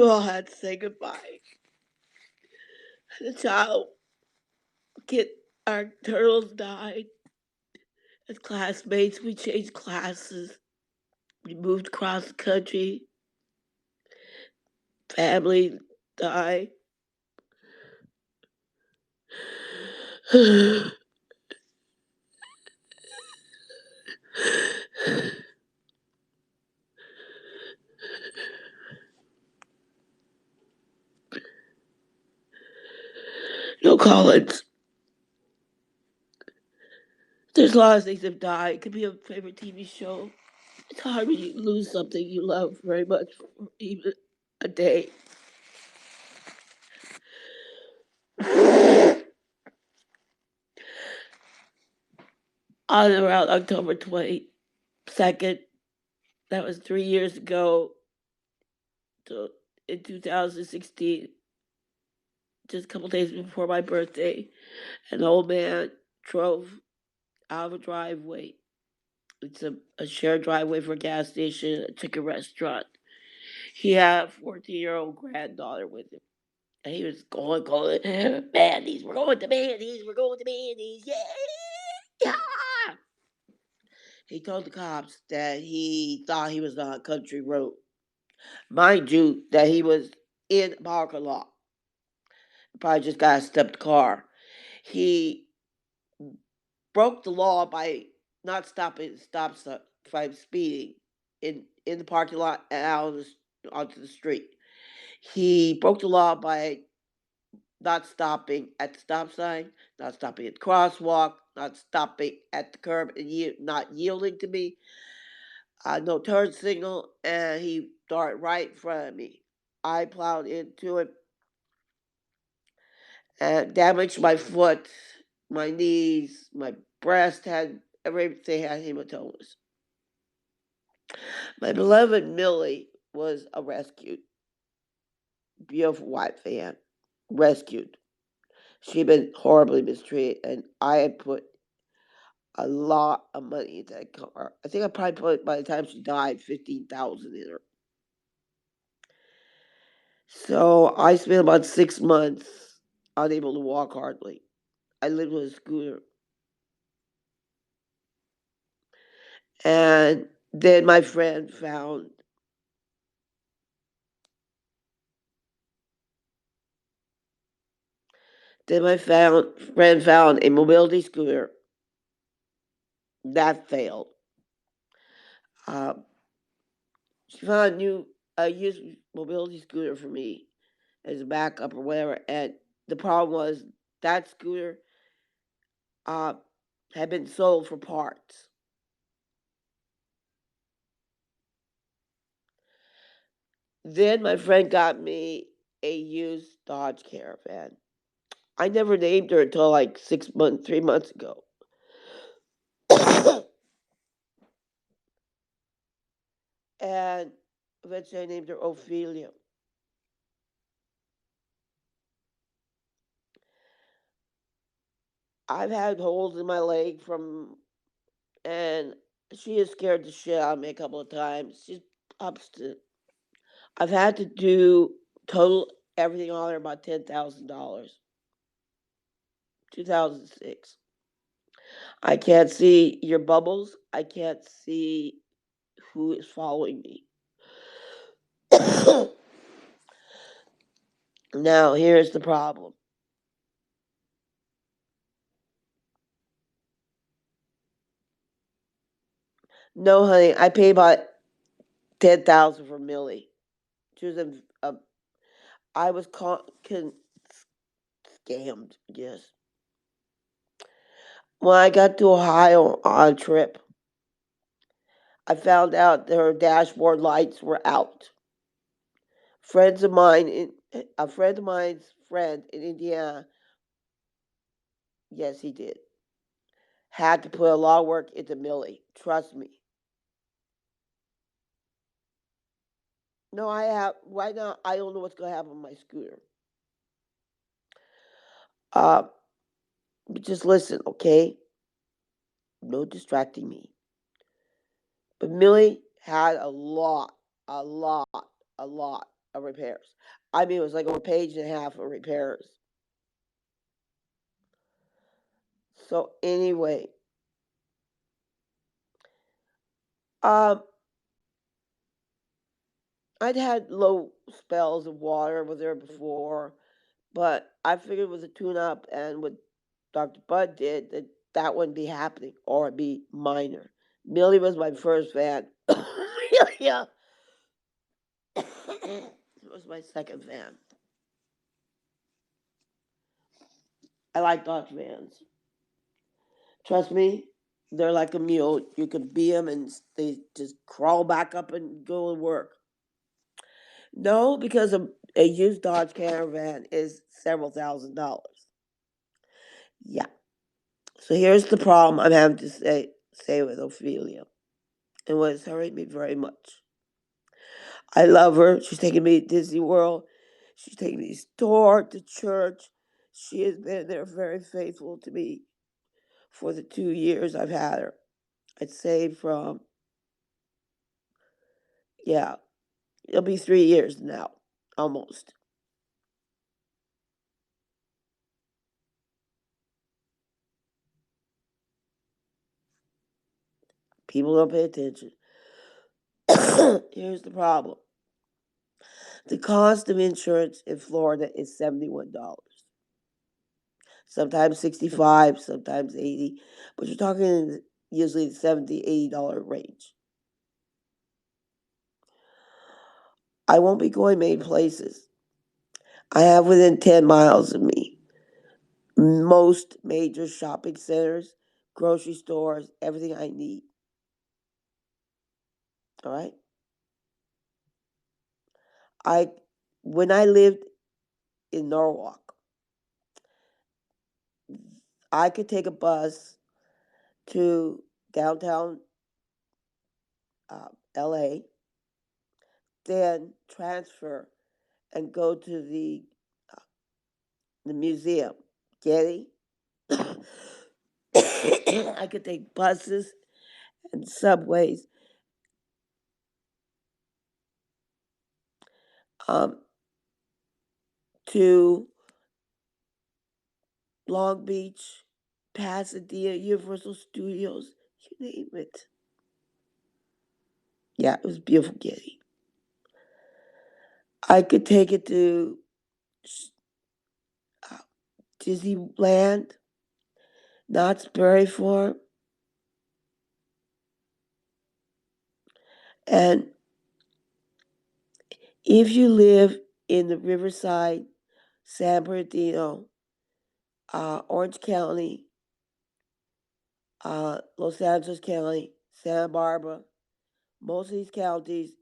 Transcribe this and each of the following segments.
all had to say goodbye. The child, kid, our turtles died. As classmates, we changed classes. We moved across the country. Family died. No, Collins. There's a lot of things that have died. It could be a favorite TV show. It's hard when you lose something you love very much for even a day. On around October 22nd, that was 3 years ago, in 2016, just a couple days before my birthday, an old man drove out of a driveway. It's a shared driveway for a gas station, a chicken restaurant. He had a 14-year-old granddaughter with him. And he was going, Mandy's, we're going to Mandy's, yeah. He told the cops that he thought he was on a country road. Mind you, that he was in a parking lot. Probably just got a stepped car. He broke the law by not stopping by speeding in the parking lot and out onto the street. He broke the law by not stopping at the stop sign, not stopping at the crosswalk, not stopping at the curb and not yielding to me. No turn signal, and he started right in front of me. I plowed into it and damaged my foot, my knees, my breast had everything had hematomas. My beloved Millie was a rescued, beautiful white fan, rescued. She'd been horribly mistreated, and I had put a lot of money into that car. I think I probably put, by the time she died, $15,000 in her. So I spent about 6 months unable to walk hardly. I lived with a scooter. And then my friend found friend found a mobility scooter that failed. Uh, she found a used mobility scooter for me as a backup or whatever. And the problem was that scooter uh, had been sold for parts. Then my friend got me a used Dodge Caravan. I never named her until like 3 months ago. And eventually I named her Ophelia. I've had holes in my leg and she has scared the shit out of me a couple of times. She's obstinate. I've had to do total everything on her about $10,000. 2006. I can't see your bubbles. I can't see who is following me. Now, here's the problem. No, honey, I pay about $10,000 for Millie. She was I was scammed. Yes. When I got to Ohio on a trip, I found out that her dashboard lights were out. A friend of mine's friend in Indiana, yes, he did, had to put a lot of work into Millie. Trust me. No, I have right now. I don't know what's going to happen with my scooter. Uh, but just listen, okay? No distracting me. But Millie had a lot, a lot, a lot of repairs. I mean, it was like over a page and a half of repairs. So anyway, um, I'd had low spells of water was there before, but I figured with a tune-up and what Dr. Bud did that wouldn't be happening or it'd be minor. Millie was my first van. Yeah, it was my second van. I like Dodge vans. Trust me, they're like a mule. You can beat them and they just crawl back up and go and work. No, because a used Dodge Caravan is several $1,000s. Yeah. So here's the problem I'm having to say with Ophelia, and what has hurt me very much. I love her. She's taking me to Disney World. She's taking me to store, to church. She has been there very faithful to me for the 2 years I've had her. I'd say from, yeah, it'll be 3 years now, almost. People don't pay attention. Here's the problem. The cost of insurance in Florida is $71. Sometimes 65, sometimes 80, but you're talking usually the $70, $80 range. I won't be going many places. I have within 10 miles of me most major shopping centers, grocery stores, everything I need. All right? I when I lived in Norwalk, I could take a bus to downtown LA, then transfer and go to the museum, Getty. I could take buses and subways um, to Long Beach, Pasadena, Universal Studios, you name it. Yeah, it was beautiful, Getty. I could take it to uh, Disneyland, Knott's Berry Farm, and if you live in the Riverside, San Bernardino, Orange County, Los Angeles County, Santa Barbara, most of these counties,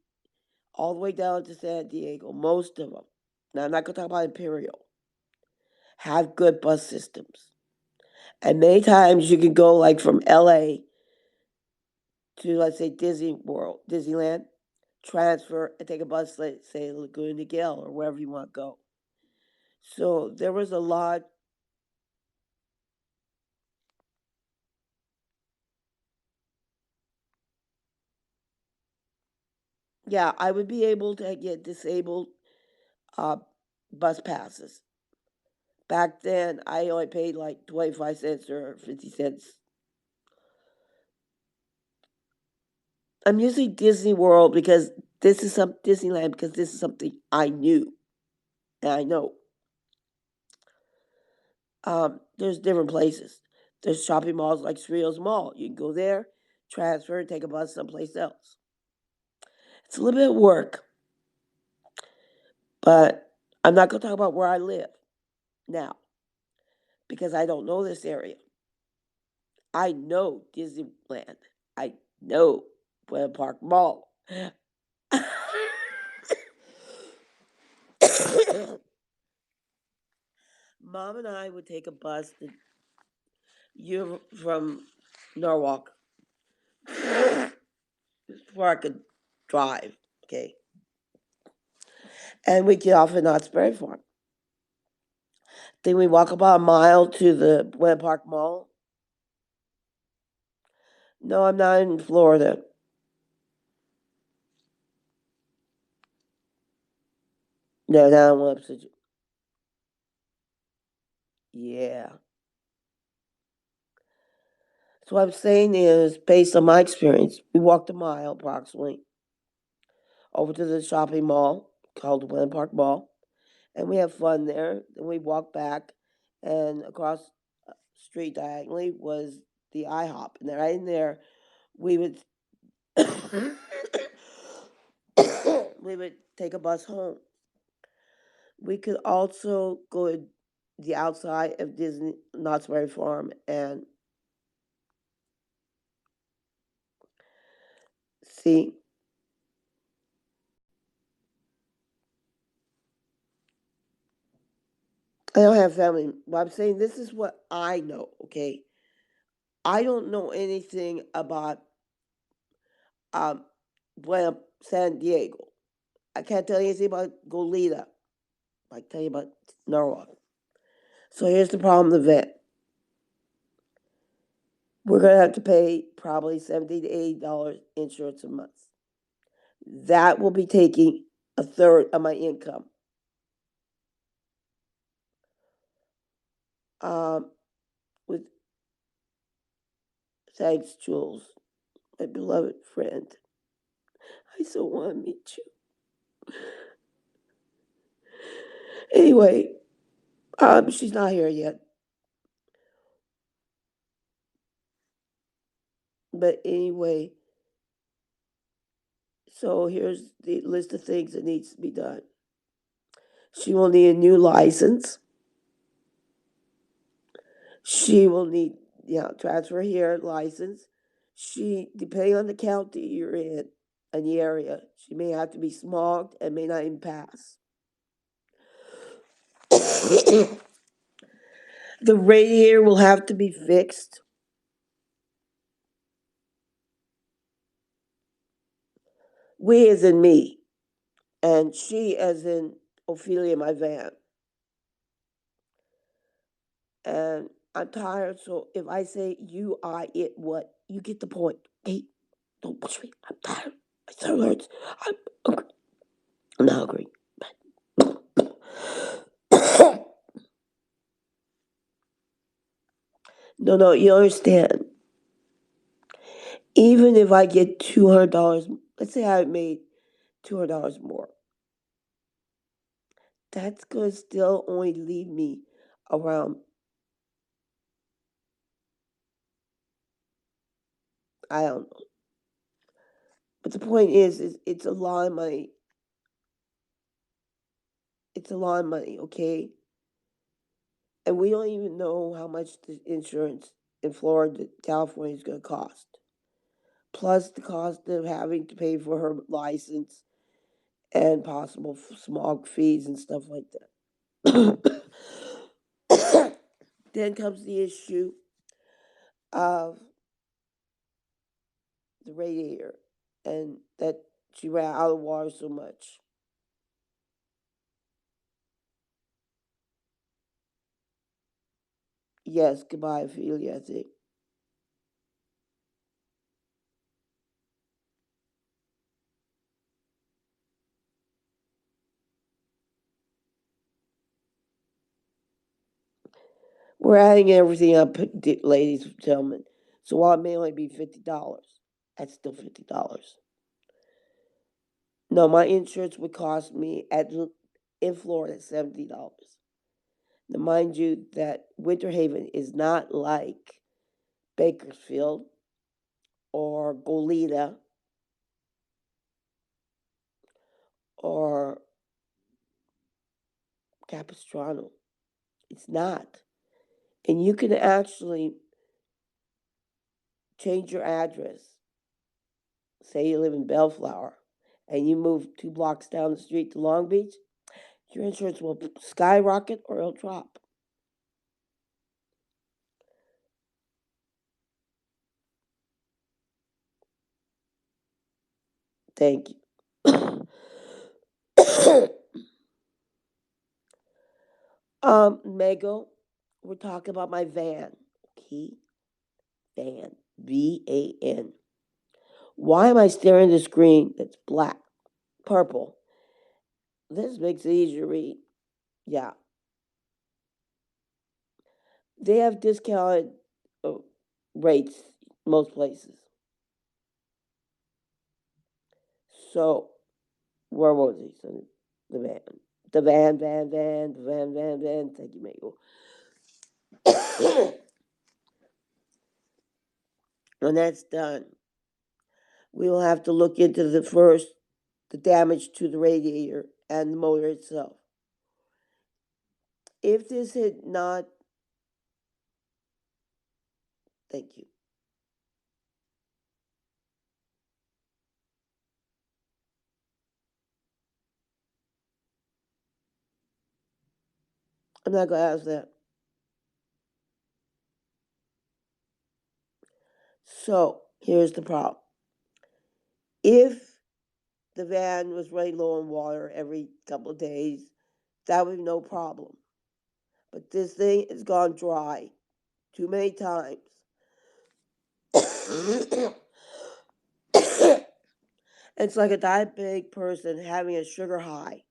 all the way down to San Diego, most of them. Now, I'm not going to talk about Imperial, have good bus systems. And many times you can go like from LA to, let's say, Disney World, Disneyland, transfer and take a bus, let's say Laguna Niguel or wherever you want to go. So there was a lot. Yeah, I would be able to get disabled uh, bus passes. Back then, I only paid like 25 cents or 50 cents. I'm using Disney World because this is some Disneyland because this is something I knew and I know. There's different places. There's shopping malls like Cerritos Mall. You can go there, transfer, and take a bus someplace else. It's a little bit of work, but I'm not going to talk about where I live now because I don't know this area. I know Disneyland. I know Glen Park Mall. Mom and I would take a bus to you from Norwalk before I could drive. Okay, and we get off at Knott's Berry Farm. Then we walk about a mile to the Glen Park Mall. No, I'm not in Florida. No, now I want to. Yeah. So what I'm saying is, based on my experience, we walked a mile approximately over to the shopping mall called the Glen Park Mall, and we have fun there. Then we walk back, and across street diagonally was the IHOP, and right in there, we would we would take a bus home. We could also go to the outside of Disney Knott's Berry Farm and see. I don't have family, but I'm saying this is what I know. Okay, I don't know anything about um San Diego. I can't tell you anything about Goleta. I can tell you about Norwalk. So here's the problem: the vet. We're gonna have to pay probably $70 to $80 insurance a month. That will be taking a third of my income. Um, with thanks, Jules, my beloved friend. I so want to meet you. Anyway, she's not here yet. But anyway, so here's the list of things that needs to be done. She will need a new license. She will need, transfer here license. She, depending on the county you're in the area, she may have to be smogged and may not even pass. The radiator will have to be fixed. We as in me, and she as in Ophelia, my van. And I'm tired, so if I say you, I, it, what, you get the point. Hey, don't push me. I'm tired. My throat hurts. I'm hungry. I'm not hungry. No, no, you understand. Even if I get $200, let's say I made $200 more, that's gonna still only leave me around. I don't know. But the point is it's a lot of money. It's a lot of money, okay? And we don't even know how much the insurance in Florida, California is going to cost. Plus the cost of having to pay for her license and possible smog fees and stuff like that. Then comes the issue of the radiator and that she ran out of water so much. Yes, goodbye, Ophelia, I think. We're adding everything up, ladies and gentlemen. So while it may only be $50, that's still $50. No, my insurance would cost me in Florida $70. Now, mind you, that Winter Haven is not like Bakersfield or Goleta or Capistrano. It's not. And you can actually change your address. Say you live in Bellflower and you move 2 blocks down the street to Long Beach, your insurance will skyrocket or it'll drop. Thank you. Mego, we're talking about my van. Okay? Van. VAN. Why am I staring at the screen that's black, purple, This makes it easier to read. Yeah. They have discounted uh, rates most places. So, where was he? So, the van. The van. Thank you, Mabel. When that's done, we will have to look into the damage to the radiator and the motor itself. If this had not, thank you. I'm not going to ask that. So, here's the problem. If the van was running low on water every couple of days, that would be no problem. But this thing has gone dry too many times. It's like a diabetic person having a sugar high.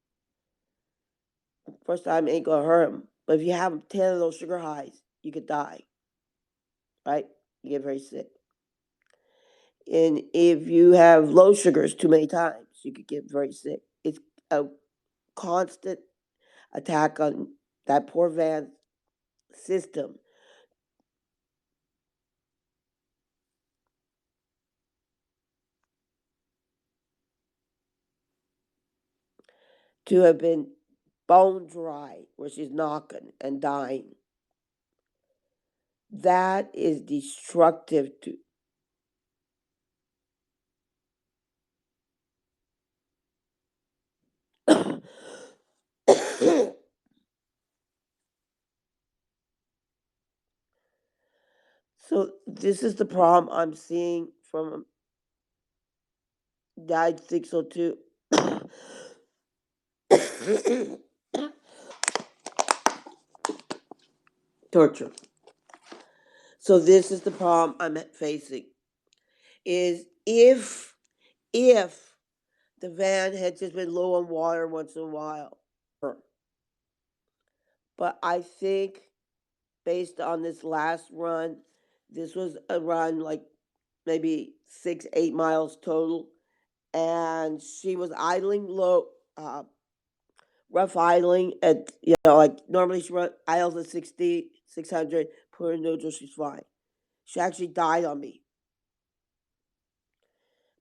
First time ain't gonna hurt him, but if you have 10 of those sugar highs, you could die, right? You get very sick. And if you have low sugars too many times, you could get very sick. It's a constant attack on that poor van system. To have been bone dry, where she's knocking and dying. That is destructive to. So this is the problem I'm seeing from died 602. Torture. So this is the problem I'm facing. Is if the van had just been low on water once in a while. But I think based on this last run, this was a run like maybe 6, 8 miles total, and she was idling low, rough idling at like normally she idles at 60, 600, put her neutral, she's fine. She actually died on me,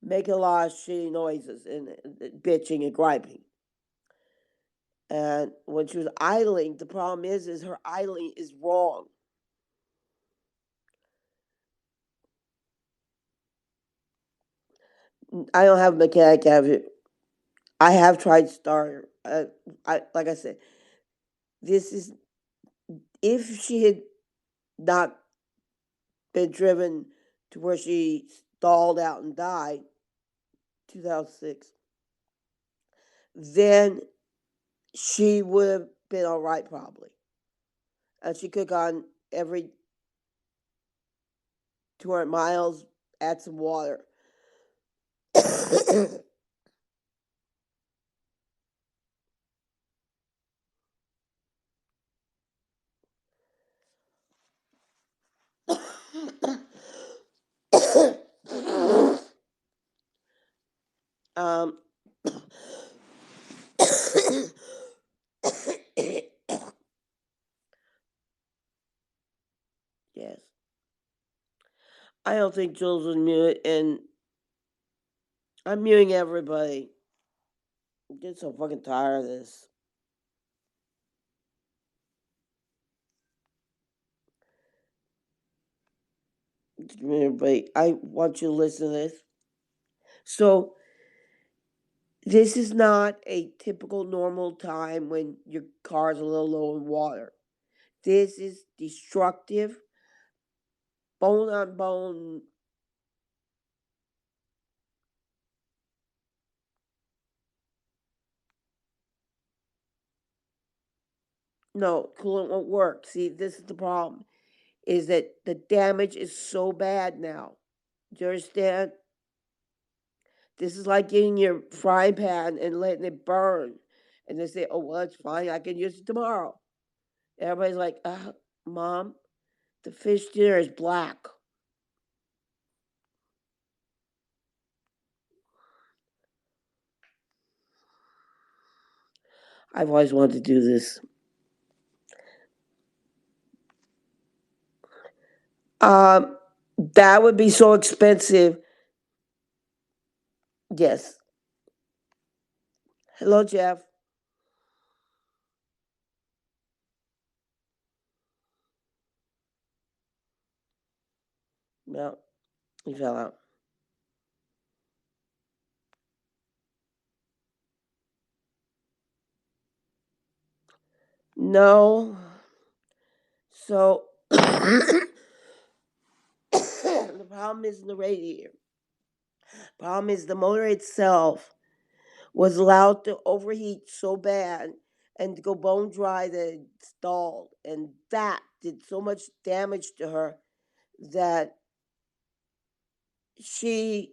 making a lot of shitty noises and bitching and griping. And when she was idling, the problem is her idling is wrong. I don't have a mechanic. I have tried starter. I like I said, this is if she had not been driven to where she stalled out and died, 2006, then she would have been all right probably, and she could have gone every 200 miles, add some water. um, yes, I don't think Jules was mute, and I'm muting everybody. I'm getting so fucking tired of this. Everybody, I want you to listen to this. So, this is not a typical normal time when your car's a little low in water. This is destructive, bone on bone. No, coolant won't work. See, this is the problem. Is that the damage is so bad now. Do you understand? This is like getting your frying pan and letting it burn And they say, oh, well, it's fine. I can use it tomorrow. Everybody's like, Mom, the fish dinner is black. I've always wanted to do this. Um, that would be so expensive. Yes. Hello, Jeff. No, he fell out. No. So the problem isn't the radiator. Problem is the motor itself was allowed to overheat so bad and to go bone dry that it stalled. And that did so much damage to her that she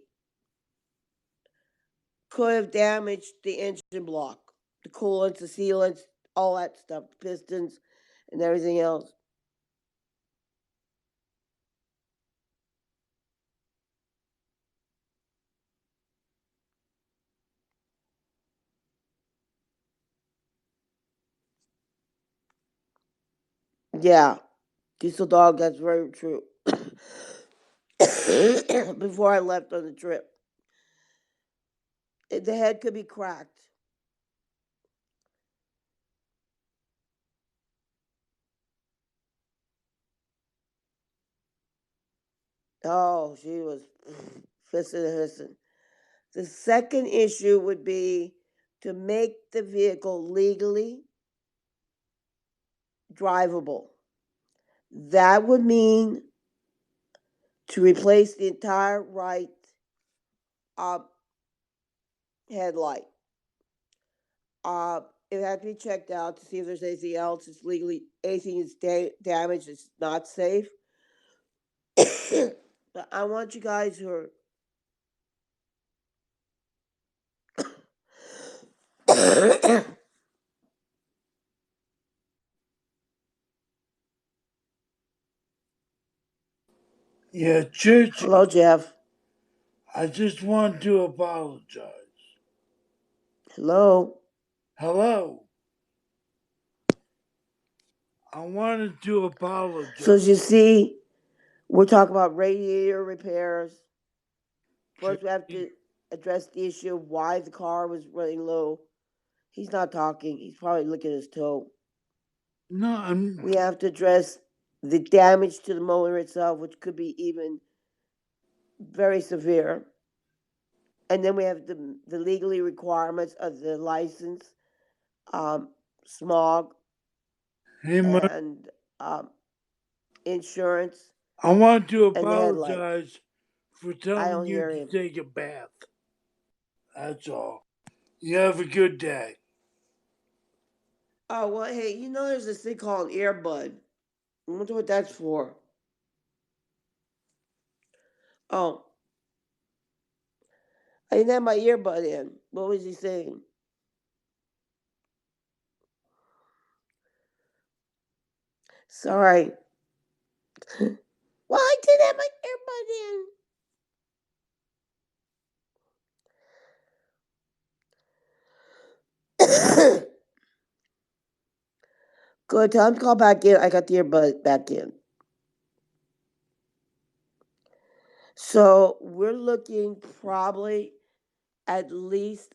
could have damaged the engine block, the coolants, the sealants, all that stuff, the pistons, and everything else. Yeah, Diesel Dog, that's very true. Before I left on the trip, the head could be cracked. Oh, she was fissing and hissing. The second issue would be to make the vehicle legally drivable. That would mean to replace the entire right uh, headlight. Uh, it had to be checked out to see if there's anything else that's legally, anything is damaged, it's not safe. But I want you guys who are Yeah, Churchy, hello, Jeff. I just want to apologize. Hello. Hello, I wanted to So apologize. as you see, we're talking about radiator repairs. First, we have Churchy. to address the issue of why the car was running low. He's not talking. He's probably licking his toe. No, I'm. We have to address the damage to the motor itself, which could be even very severe. And then we have the legally requirements of the license, um, smog, Hey, man, and um, insurance, I want to and the headlights. apologize for I telling don't you hear to him. take a bath. That's all. You have a good day. Oh, well, hey, there's this thing called an earbud. I wonder what that's for. Oh, I didn't have my earbud in. What was he saying? Sorry. Well, I did have my earbud in. Good. Tell him to call back in. I got the earbud back in. So we're looking probably at least.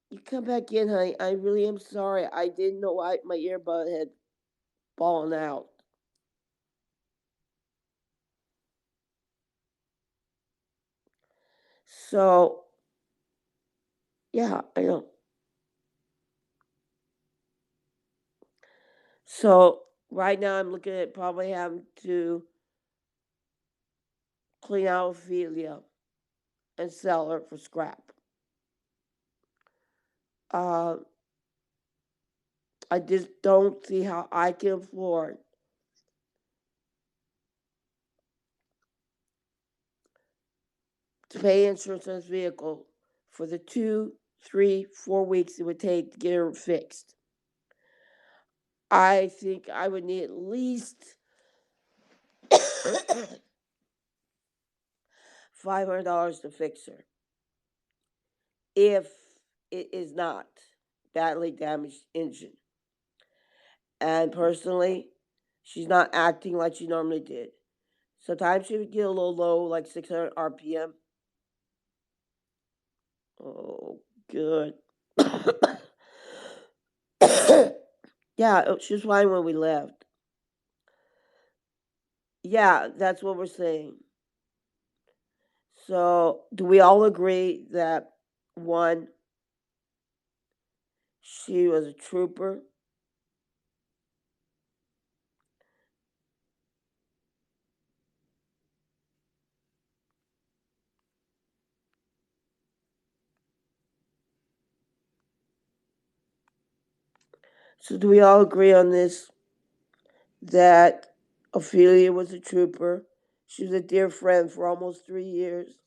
You come back in, honey. I really am sorry. I didn't know why my earbud had fallen out. So, yeah, I know. So, right now I'm looking at probably having to clean out Ophelia and sell her for scrap. Uh, I just don't see how I can afford to pay insurance on his vehicle for the 2, 3, 4 weeks it would take to get her fixed. I think I would need at least $500 to fix her if it is not badly damaged engine. And personally, she's not acting like she normally did. Sometimes she would get a little low, like 600 RPM. Oh, good. Yeah, she was fine when we left. Yeah, that's what we're saying. So, do we all agree that one, she was a trooper? So, do we all agree on this that Ophelia was a trooper? She was a dear friend for almost 3 years.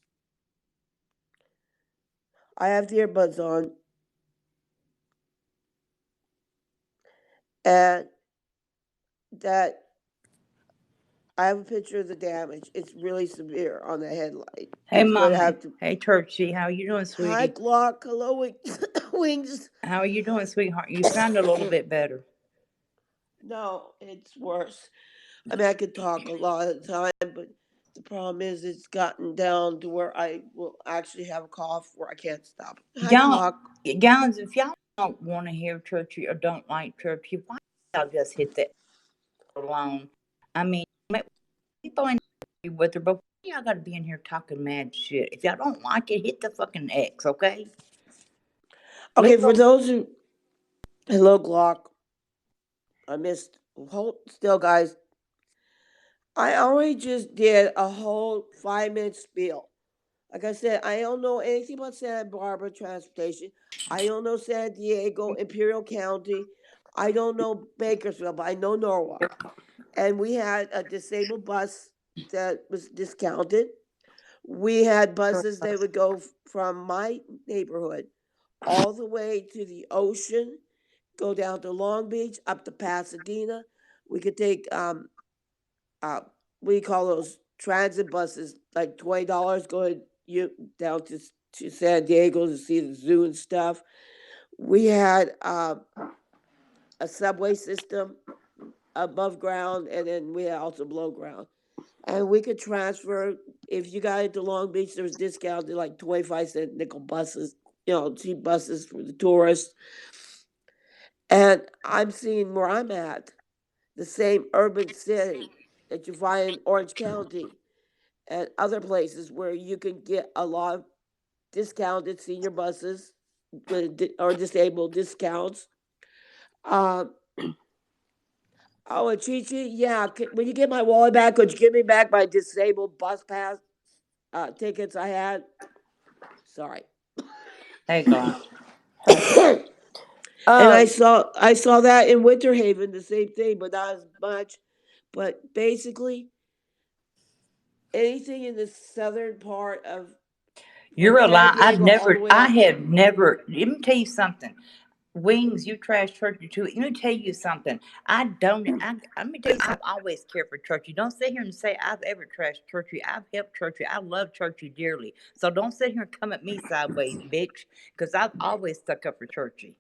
I have the earbuds on, and that I have a picture of the damage. It's really severe on the headlight. Hey, It's going to Mama. have to. Hey, Churchy. How you doing, Hi, sweetie? Glock. Hello, Wings. How are you doing, sweetheart? You sound a little bit better. No, it's worse. I mean, I could talk a lot of the time, but the problem is it's gotten down to where I will actually have a cough where I can't stop. Hi, Y'all, Glock. guys, if y'all don't want to hear Churchy or don't like Churchy, why don't y'all just hit that alone? I mean, people ain't with her, but why y'all gotta be in here talking mad shit? If y'all don't like it, hit the fucking X, okay? Okay, Leave for her. those who. Hello, Glock. I missed. Hold still, guys. I already just did a whole 5 minute spiel. Like I said, I don't know anything about Santa Barbara transportation. I don't know San Diego, Imperial County. I don't know Bakersfield, but I know Norwalk. And we had a disabled bus that was discounted. We had buses that would go from my neighborhood all the way to the ocean, go down to Long Beach, up to Pasadena. We could take uh, we call those transit buses, like $20, going you down to San Diego to see the zoo and stuff. We had a subway system above ground, and then we had also below ground. And we could transfer if you got into Long Beach. There was discounted like 25 cent nickel buses, cheap buses for the tourists. And I'm seeing where I'm at, the same urban city that you find in Orange County and other places where you can get a lot of discounted senior buses or disabled discounts. Um, oh, and Chichi, yeah, when you get my wallet back, could you give me back my disabled bus pass tickets I had? Sorry. Hey, God. And Uh, I saw that in Winter Haven, the same thing, but not as much. But basically, anything in the southern part of from you're a San lie. Diego all the way I up. have never, let me tell you something. Wings, you trash Churchy too. Let me tell you something. I don't. Let me tell you something. I always care for Churchy. Don't sit here and say I've ever trashed Churchy. I've helped Churchy. I love Churchy dearly. So don't sit here and come at me sideways, bitch. Because I've always stuck up for Churchy.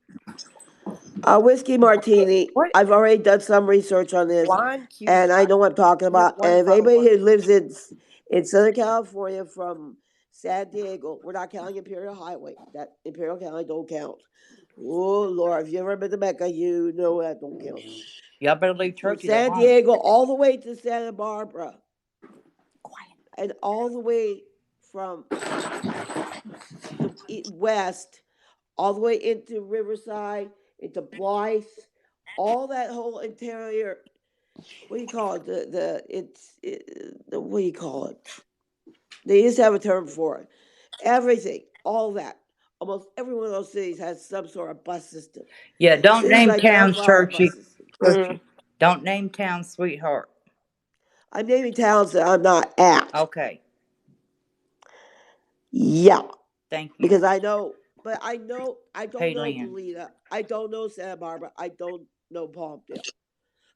Whiskey martini. What? I've already done some research on this, Blonde cutie and I pie. know what I'm talking You're about. one And if photo anybody one. who lives in Southern California from San Diego, we're not counting Imperial Highway. That Imperial County don't count. Oh Lord, if you ever been to Mecca, you know that don't count. Y'all better leave From Churchy San alone. Diego all the way to Santa Barbara, Quiet. and all the way from the west, all the way into Riverside, into Blythe, all that whole interior. What do you call it? What do you call it? They used to have a term for it. Everything, all that. Almost every one of those cities has some sort of bus system. Yeah, don't Cities name like towns Bellflower bus Churchy. system. Churchy. Don't name towns, sweetheart. I'm naming towns that I'm not at. Okay. Yeah, Thank you. because I know, but I don't Hey, know Lynn. Toledo. I don't know Santa Barbara. I don't know Palmdale.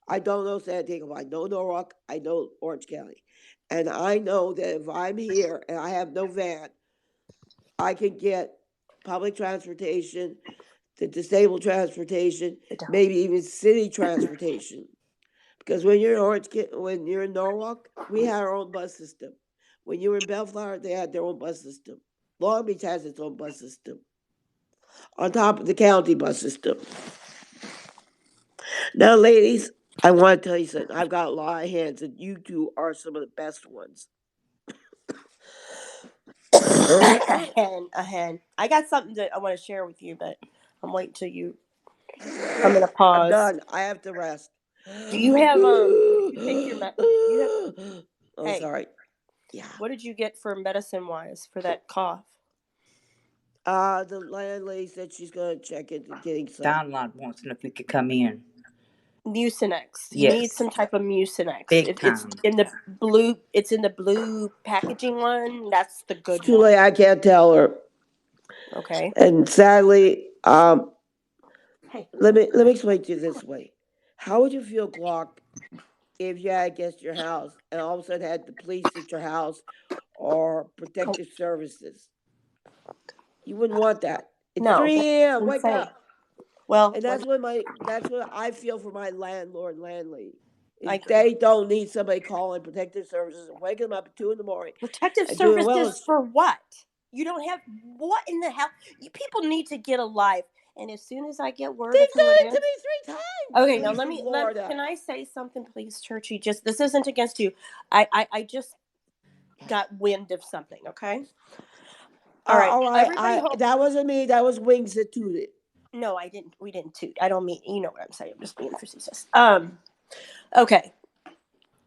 I don't know San Diego. I know Norwalk. I know Orange County. And I know that if I'm here and I have no van, I can get public transportation, the disabled transportation, maybe even city transportation. Because when you're in when you're in Norwalk, we had our own bus system. When you were in Bellflower, they had their own bus system. Long Beach has its own bus system on top of the county bus system. Now, ladies, I want to tell you something. I've got a lot of hands, and you two are some of the best ones. A hen. I got something that I want to share with you, but I'm waiting till you. I'm gonna I'm pause. done. I have to rest. Do you have Did you take your you have? Oh, Hey, sorry. Yeah. what did you get for medicine wise for that cough? The landlady said she's gonna check into getting some. Download wants to know if we could come in. Mucinex. You need Yes. some type of Mucinex. Big It's time. in the blue. It's in the blue packaging one. That's the It's good too one. late. I can't tell her. Okay. And sadly, Hey. let me explain to you this way. How would you feel, Glock, if you had against your house and all of a sudden had the police at your house or Oh, protective services? You wouldn't want that. It's no, 3 a.m. that's Wake insane. up. Well, And that's what I feel for my landlord and landlady. Is I they don't need somebody calling protective services and waking them up at 2 in the morning protective and doing services for what? You don't have what in the hell? You people need to get a life. And as soon as I get word of They've who done it it to is, me 3 times. okay. Now Police in Florida. can I say something, please, Churchy? Just this isn't against you. I just got wind of something. Okay. All right. All right. Everybody, That wasn't me. That was Wings that tooted. no, I didn't. We didn't toot. I don't mean you know what I'm saying. I'm just being facetious. Okay.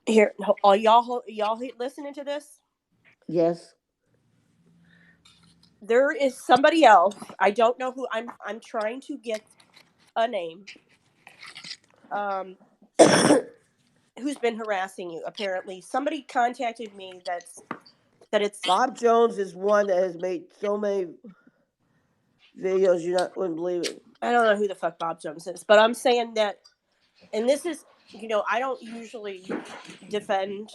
Here, all y'all listening to this? Yes. There is somebody else. I don't know who. I'm trying to get a name. Um, who's been harassing you? Apparently, somebody contacted me. That it's. Bob Jones is one that has made so many videos you not wouldn't believe it. I don't know who the fuck Bob Jones is, but I'm saying that, and this is, I don't usually defend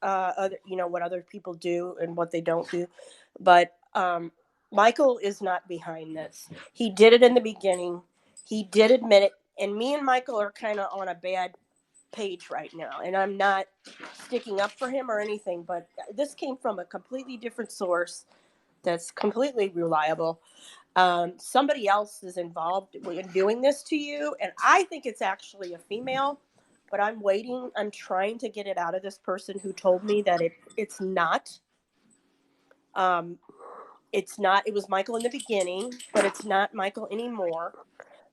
other, what other people do and what they don't do, but Michael is not behind this. He did it in the beginning. He did admit it, and me and Michael are kind of on a bad page right now, and I'm not sticking up for him or anything, but this came from a completely different source that's completely reliable. Somebody else is involved in doing this to you, and I think it's actually a female, but I'm waiting. I'm trying to get it out of this person who told me that it's not. Um, it's not. It was Michael in the beginning, but it's not Michael anymore.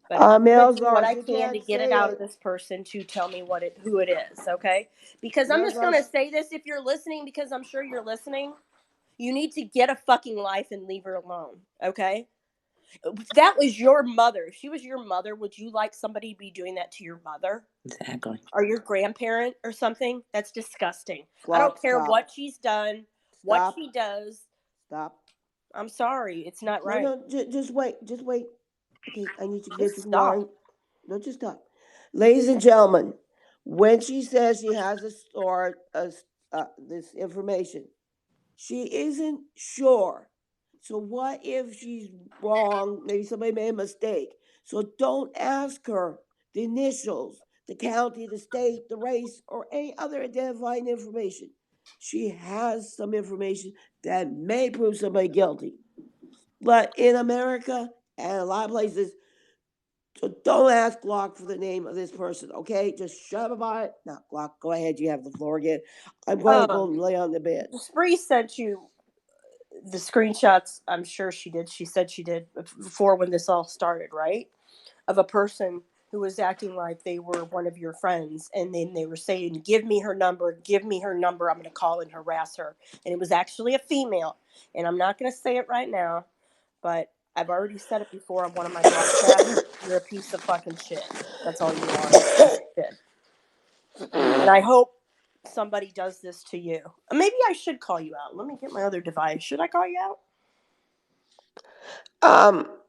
But I'm going to do what Melzars, I you can to can't get it say out of it. this person to tell me who it is, okay? Because I'm just going to Melzars, say this if you're listening, because I'm sure you're listening. You need to get a fucking life and leave her alone, okay? If that was your mother, if she was your mother, would you like somebody to be doing that to your mother Exactly. or your grandparent or something? That's disgusting. I don't Glock, care stop. what she's done, what Stop. she does. Stop. I'm sorry, it's not No, right. no, just wait. Just wait. Okay, I need you to get Just your stop. wine. No, just stop. Ladies and gentlemen, when she says she has a store, this information, she isn't sure. So what if she's wrong? Maybe somebody made a mistake. So don't ask her the initials, the county, the state, the race, or any other identifying information. She has some information that may prove somebody guilty. But in America and a lot of places, so don't ask Glock for the name of this person, okay? Just shut up about it. Now, Glock, go ahead. You have the floor again. I'm going to go and lay on the bed. Spree sent you the screenshots. I'm sure she did. She said she did before when this all started, right? Of a person who was acting like they were one of your friends, and then they were saying, give me her number, I'm going to call and harass her. And it was actually a female, and I'm not going to say it right now, but I've already said it before on one of my broadcasts. You're a piece of fucking shit. That's all you are. Shit. And I hope somebody does this to you. Maybe I should call you out. Let me get my other device. Should I call you out?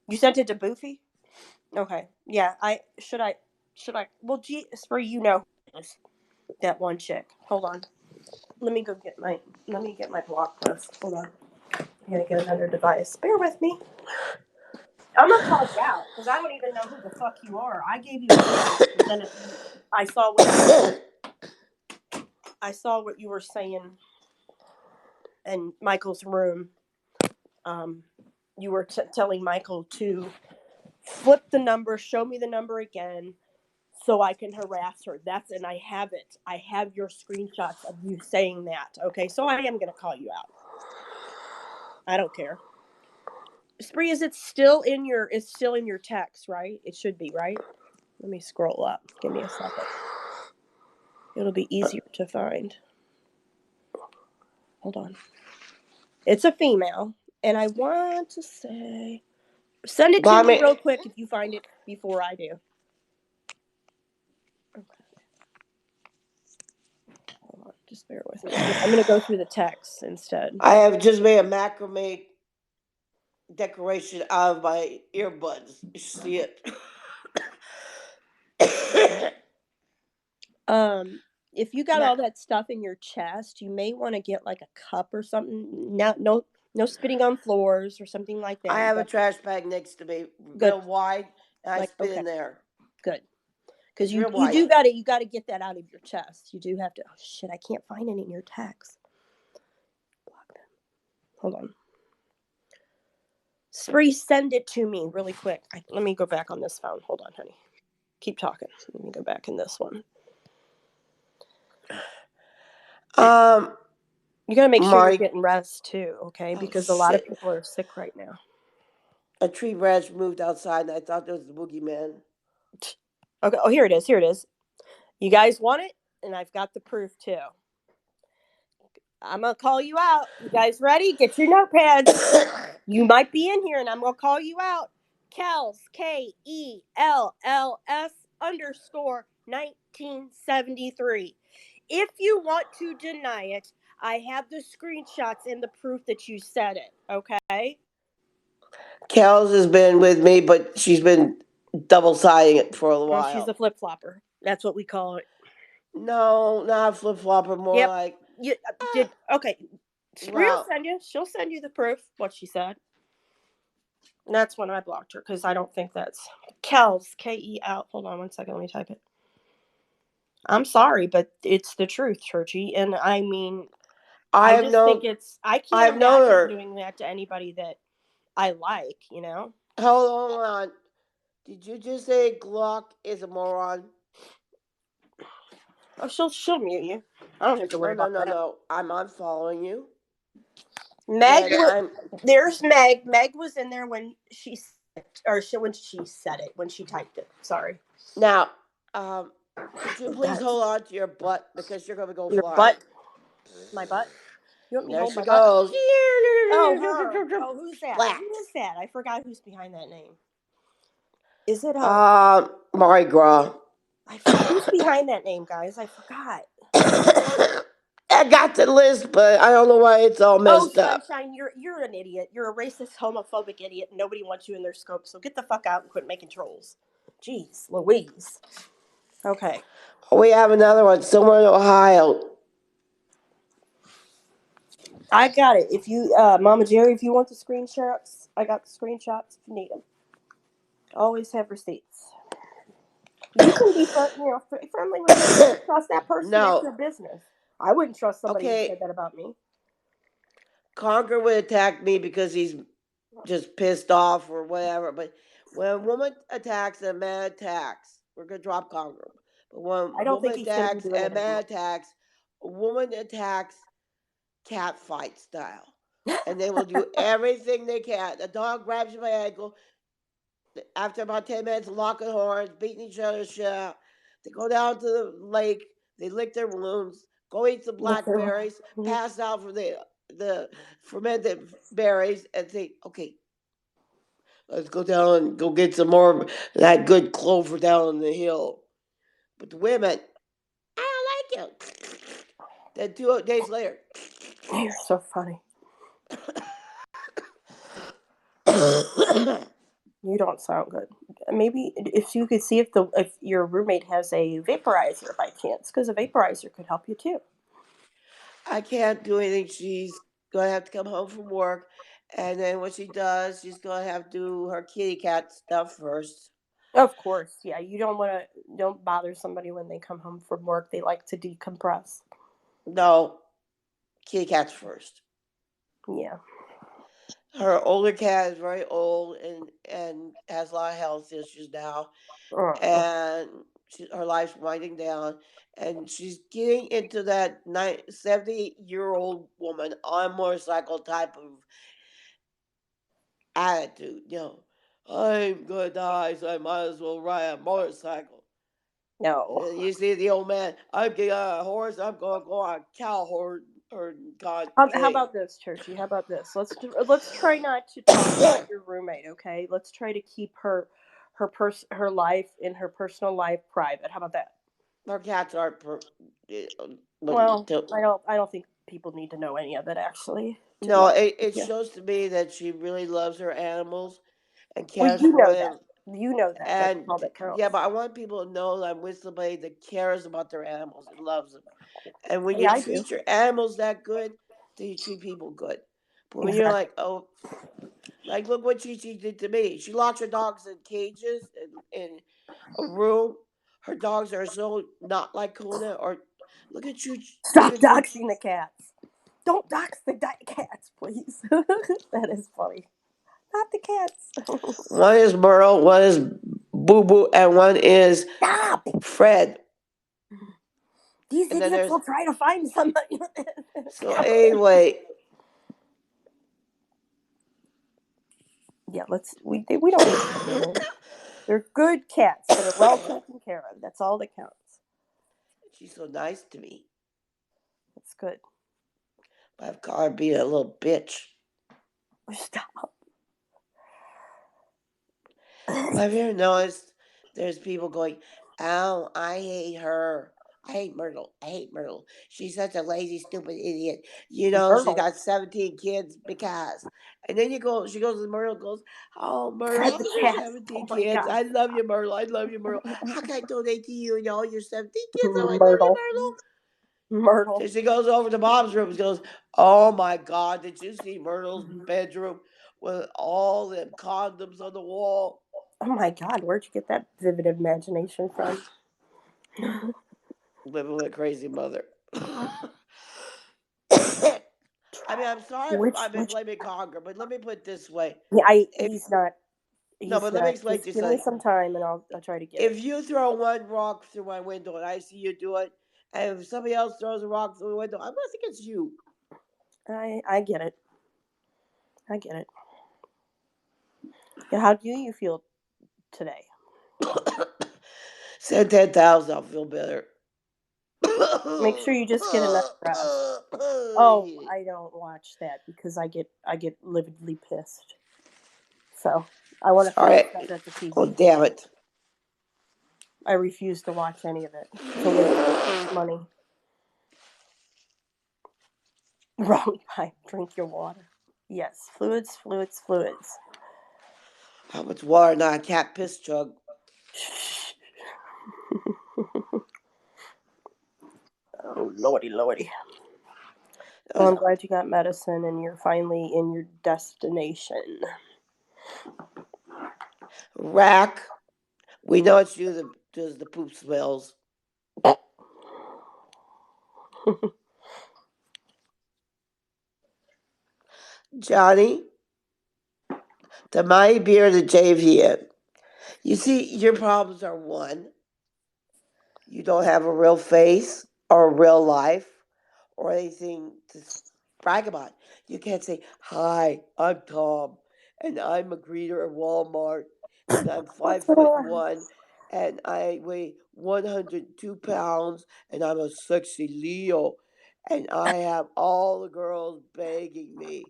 You sent it to Boofy? Okay. Yeah, I should. Well, Spree, you know who it is. That one chick. Hold on. Let me get my block list. Hold on. I'm gonna get another device. Bear with me. I'm gonna call you out because I don't even know who the fuck you are. I gave you a chance, but then I saw what you were saying in Michael's room. You were telling Michael to flip the number, show me the number again, so I can harass her. And I have it. I have your screenshots of you saying that. Okay, so I am gonna call you out. I don't care. Spree, it's still in your text, right? It should be, right? Let me scroll up. Give me a second. It'll be easier to find. Hold on. It's a female, and I want to say, send it to me real quick if you find it before I do. Okay. Hold on, just bear with me. I'm going to go through the text instead. I have just made a macrame decoration out of my earbuds. You see it? If you got all that stuff in your chest, you may want to get like a cup or something. No spitting on floors or something like that. I have a trash bag next to me, real wide, and I spit in there. Good. Because you got to get that out of your chest. You do have to. Oh shit! I can't find it in your text. Block them. Hold on. Spree, send it to me really quick. Let me go back on this phone. Hold on, honey. Keep talking. Let me go back in this one. You gotta make sure you're getting rest too, okay? Because a lot of people are sick right now. A tree branch moved outside, and I thought there was the boogeyman. Okay. Oh, here it is. You guys want it? And I've got the proof too. I'm gonna call you out. You guys ready? Get your notepads. You might be in here, and I'm gonna call you out. Kells, KELLS _1973. If you want to deny it, I have the screenshots and the proof that you said it. Okay. Kells has been with me, but she's been double-siding it for a while. Oh, she's a flip-flopper. That's what we call it. No, not a flip-flopper. More like okay. She'll send you the proof what she said. And that's when I blocked her because I don't think that's Kells, KEL. Hold on one second. Let me type it. I'm sorry, but it's the truth, Churchy. And I mean, I can't imagine doing that to anybody that I like, you know? Hold on. Did you just say Glock is a moron? Oh, she'll mute you. I don't have to worry about that. No. I'm unfollowing you. There's Meg. Meg was in there when she said it, when she typed it. Sorry. Now, could you please hold on to your butt because you're going to go your fly. Butt? My butt? You want me to hold my goes. butt? Oh, her. Oh, who's that? Flat. Who is that? I forgot who's behind that name. Is it Mardi Gras? I forgot who's behind that name, guys. I forgot. I got the list, but I don't know why it's all messed up. Sunshine, you're an idiot. You're a racist, homophobic idiot. Nobody wants you in their scope, so get the fuck out and quit making trolls. Jeez Louise. Okay. We have another one somewhere in Ohio. I got it. If you, Mama Jerry, if you want the screenshots, I got the screenshots if you need them. Always have receipts. You can be friendly with me. Trust that person. No. That's your business. I wouldn't trust somebody who said that about me. Conker would attack me because he's just pissed off or whatever. But when a woman attacks and a man attacks, we're going to drop Conker. But when a woman attacks and a man attacks, a woman attacks cat fight style. And they will do everything they can. The dog grabs you by the ankle. After about 10 minutes, locking horns, beating each other's shit out. They go down to the lake. They lick their wounds. Go eat some blackberries. Pass out from the fermented berries and say, okay, let's go down and go get some more of that good clover down on the hill. But the women, I don't like you. Then 2 days later, You're so funny. You don't sound good. Maybe if you could see if your roommate has a vaporizer by chance, because a vaporizer could help you too. I can't do anything. She's gonna have to come home from work, and then when she does, she's gonna have to do her kitty cat stuff first. Of course, yeah. You don't bother somebody when they come home from work. They like to decompress. No, kitty cats first. Yeah. Her older cat is very old and has a lot of health issues now, Uh, and her life's winding down, and she's getting into that 70-year-old woman on a motorcycle type of attitude. I'm gonna die, so I might as well ride a motorcycle. And no. then you see the old man, I'm getting on a horse, I'm gonna go on a cow horse or God How gay. about this, Churchy? How about this? Let's try not to talk about your roommate, okay? Let's try to keep her life in her personal life private. How about that? Her cats aren't eh, Well, to- I don't think people need to know any of it actually, to be no, honest with it you. shows to me that she really loves her animals and Well, cares for them. You know that. That's And all that yeah, counts. but I want people to know that I'm with somebody that cares about their animals and loves them. And when you Yeah, I do. treat your animals that good, then you treat people good. But when you're Exactly. like, oh, like look what Chi did to me. She locks her dogs in cages in a room. Her dogs are so not like Kuna. Or look at you, look Stop at what doxing the cats. Don't dox the cats, please. That is funny. Not the cats. one is Merle, one is Boo Boo, and one is Stop! Fred. These And then idiots there's will try to find somebody. so anyway. Yeah, we don't need to do it. They're good cats that are well taken care of. That's all that counts. She's so nice to me. That's good. But I've called her being a little bitch. Stop. Well, have you ever noticed there's people going, oh, I hate her. I hate Myrtle. I hate Myrtle. She's such a lazy, stupid idiot. She's Myrtle got 17 kids because. And then she goes to Myrtle, goes, oh, Myrtle, fed the all your cats. Oh 17 my kids. god. I love you, Myrtle. I love you, Myrtle. How can I donate to you and all your 17 kids? Oh, I love you, Myrtle. Myrtle. Then Myrtle. she goes over to Bob's room and goes, oh my God, did you see Myrtle's bedroom with all them condoms on the wall? Oh my god, where'd you get that vivid imagination from? Living with a crazy mother. I mean, I'm sorry which I've been which blaming Conger, but let me put it this way. yeah, I If No, he's but let me not. explain Just to you give me something. some time and I'll try to get it. If you throw one rock through my window and I see you do it, and if somebody else throws a rock through the window, I'm not think it's you. I get it. I get it. Yeah, how do you feel today? Send 10,000, I'll feel better. Make sure you just get enough rest. Oh, I don't watch that because I get lividly pissed. So I want to throw Sorry. stuff at the Oh, TV. damn it. I refuse to watch any of it. It's a waste of money. Wrong pipe. Drink your water. Yes, fluids, fluids, fluids. How much water, not a cat piss jug? Shh. Oh lordy, lordy. That Well, was I'm glad you got medicine and you're finally in your destination. rack. We know it's you that does the poop smells. Johnny, the my beer, the JVN. You see, your problems are one, you don't have a real face or a real life or anything to brag about. You can't say, hi, I'm Tom, and I'm a greeter at Walmart, and I'm five What's foot wrong? one, and I weigh 102 pounds, and I'm a sexy Leo, and I have all the girls begging me.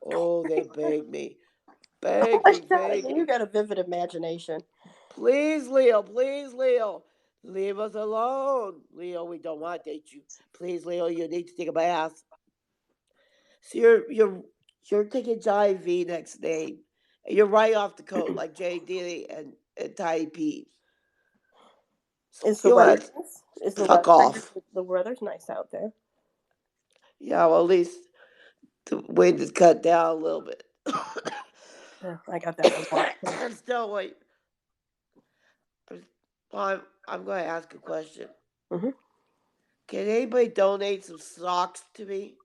Oh, they beg me. Oh my Begging, god, you begging. got a vivid imagination. Please, Leo, please, Leo. Leave us alone. Leo, we don't want to date you. Please, Leo, you need to take a bath. So you're taking Johnny V next name. And you're right off the coat like Jay Dealey and Tiny Pete. Is the You weather want nice? Is the fuck weather? I heard off. the weather's nice out there. Yeah, well at least the wind is cut down a little bit. Yeah, I got that from Mark. I'm still wait. I'm, I'm going to ask a question. Hmm. Can anybody donate some socks to me?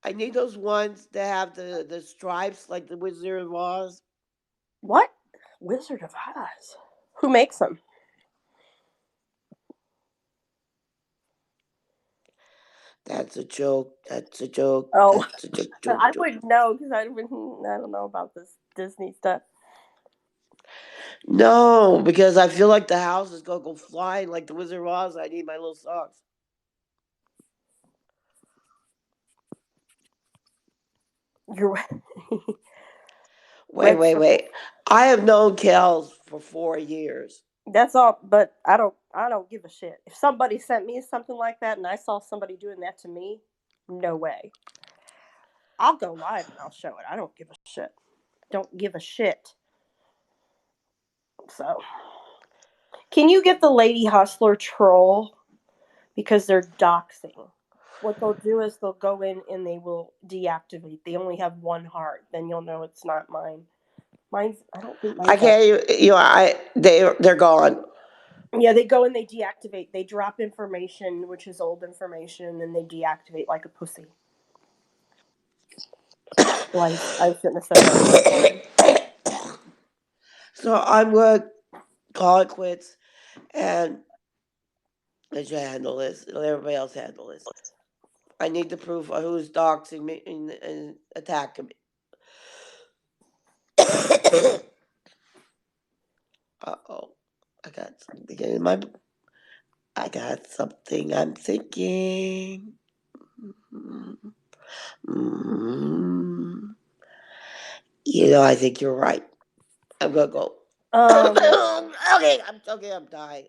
I need those ones that have the stripes like the Wizard of Oz. What? Wizard of Oz. Who makes them? That's a joke. That's a joke. Oh, That's a joke. I Joke. Joke. wouldn't know because I don't know about this Disney stuff. No, because I feel like the house is gonna go flying like the Wizard of Oz. I need my little socks. You're Wait, red wait, so- wait. I have known Kels for 4 years. That's all, but I don't give a shit. If somebody sent me something like that and I saw somebody doing that to me, no way. I'll go live and I'll show it. I don't give a shit. Don't give a shit. So, can you get the Lady Hustler troll because they're doxing? What they'll do is they'll go in and they will deactivate. They only have one heart. Then you'll know it's not mine. Mine's. I don't think I mine's up. can't. They're gone. Yeah, they go and they deactivate. They drop information, which is old information, and then they deactivate like a pussy. Well, I shouldn't have said that. Sorry. So I'm gonna call it quits and let you handle this. Let everybody else handle this. I need the proof of who's doxing me and attacking me. Uh-oh. I got something in my. I got something I'm thinking. Mm. I think you're right. I'm gonna go. Um. Okay, I'm dying.